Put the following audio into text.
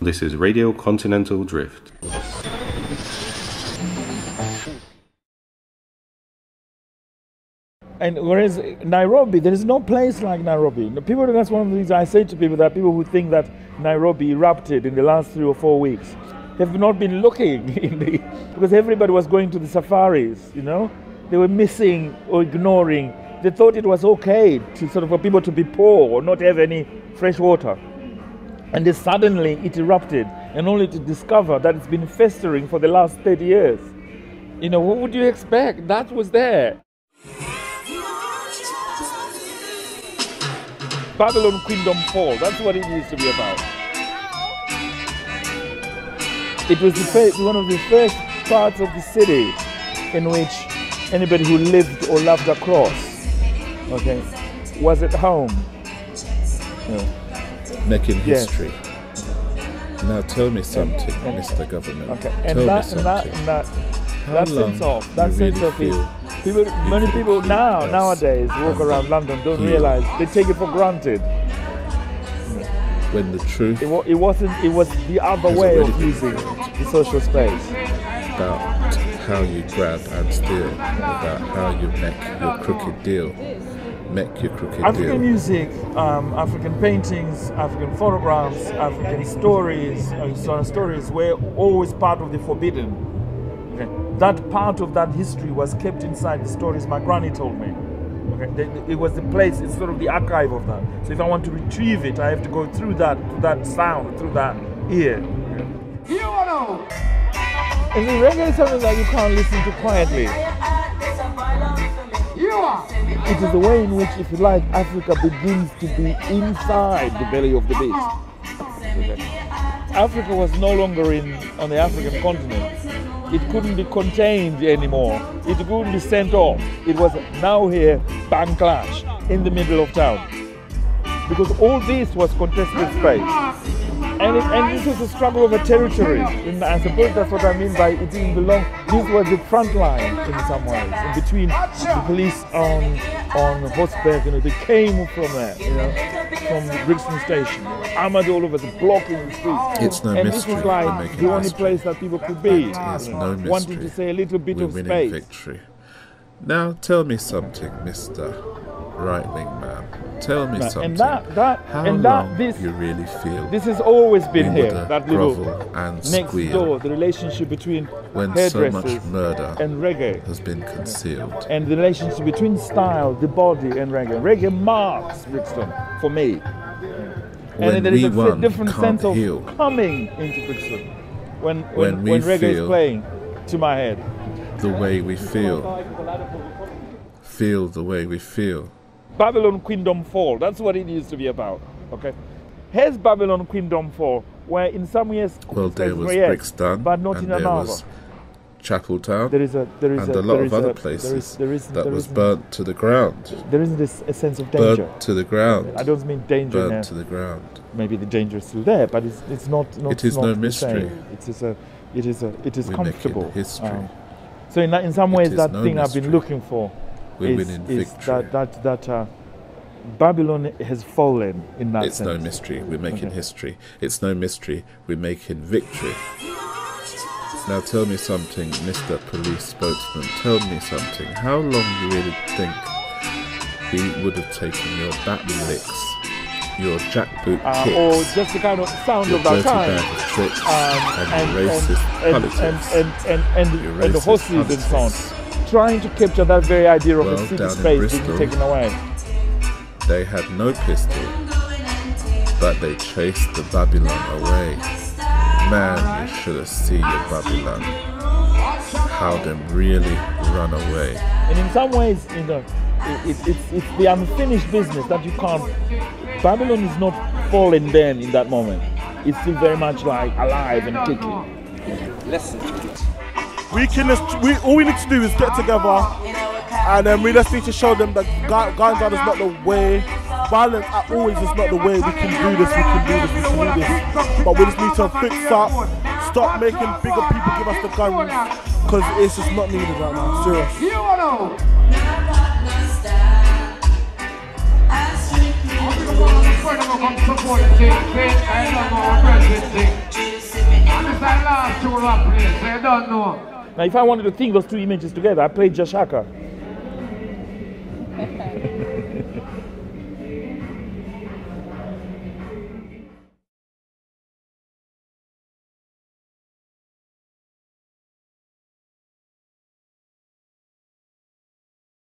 This is Radio Continental Drift. And whereas Nairobi, there is no place like Nairobi. People, that's one of the things I say to people, that people who think that Nairobi erupted in the last 3 or 4 weeks have not been looking because everybody was going to the safaris, you know. They were missing or ignoring. They thought it was okay to for people to be poor or not have any fresh water. And then suddenly it erupted, and only to discover that it's been festering for the last 30 years. You know, what would you expect? That was there. Babylon Kingdom Fall, that's what it used to be about. It was one of the first parts of the city in which anybody who lived or loved across, okay, was at home. Yeah. Making history. Yes. Now tell me something, Mr. Government. Okay, and that sense of it. Many people nowadays walk around London, don't realize, they take it for granted. When the truth, it was the other way of using the social space. About how you grab and steal, about how you make your crooked deal. African music, African paintings, African photographs, African stories were always part of the forbidden. Okay. That part of that history was kept inside the stories my granny told me. Okay. It was the place, it's sort of the archive of that. So if I want to retrieve it, I have to go through that sound, through that ear. Okay. And the reggae is something that you can't listen to quietly. It is the way in which, if you like, Africa begins to be inside the belly of the beast. Okay. Africa was no longer on the African continent. It couldn't be contained anymore. It couldn't be sent off. It was now here, bang clash, in the middle of town. Because all this was contested space. And this was a struggle over territory. And I suppose that's what I mean by it didn't belong. This was the front line in some ways, in between the police on horseback, you know, they came from there, you know, from Brixton Station, armored all over, blocking the streets. It's no and mystery. This was like the only place that people could be, wanting to say a little bit of space. Victory. Now tell me something, Mr. Right-wing man. Tell me something. How long you really feel this has always been here. That little and next door, the relationship between when so much murder and reggae has been concealed, and the relationship between style, the body, and reggae. Reggae marks Brixton for me. And there is a different sense of coming into Brixton when reggae is playing to my head. The way we feel the way we feel. Babylon Kingdom Fall, that's what it used to be about. Okay, has Babylon Kingdom Fall, where in some ways, there was Brixton, but not in another. Was Chapeltown, there is a lot of other places that was burnt to the ground. There isn't a sense of danger. Burnt to the ground. I don't mean danger. Burnt to the ground. Maybe the danger is still there, but it's not. It is no mystery. It is comfortable. History. So in some ways, that thing I've been looking for is that Babylon has fallen in that sense. It's no mystery. We're making history. It's no mystery. We're making victory. Now tell me something, Mr. Police Spokesman. Tell me something. How long you really think we would have taken your battle licks, your jackboot kicks, or just the kind of sound of that time, and racist politics, and the horses and so on, trying to capture that very idea of a city space being taken away. They had no pistol, but they chased the Babylon away. Man, you should have seen your Babylon. How them really run away. And in some ways, you know, it's the unfinished business that you can't. Babylon is not fallen then in that moment. It's still very much like alive and kicking. Listen. All we need to do is get together, and then we just need to show them that guns are not the way. Violence always is not the way. We can do this. We can do this. We can do this. But we just need to fix up. Stop making bigger people give us the guns, because it's just not needed right now. Serious. when I'm come support the thing. I don't know what president thing. And this is the last two rap place, I don't know. Now, if I wanted to think those two images together, I played Jashaka.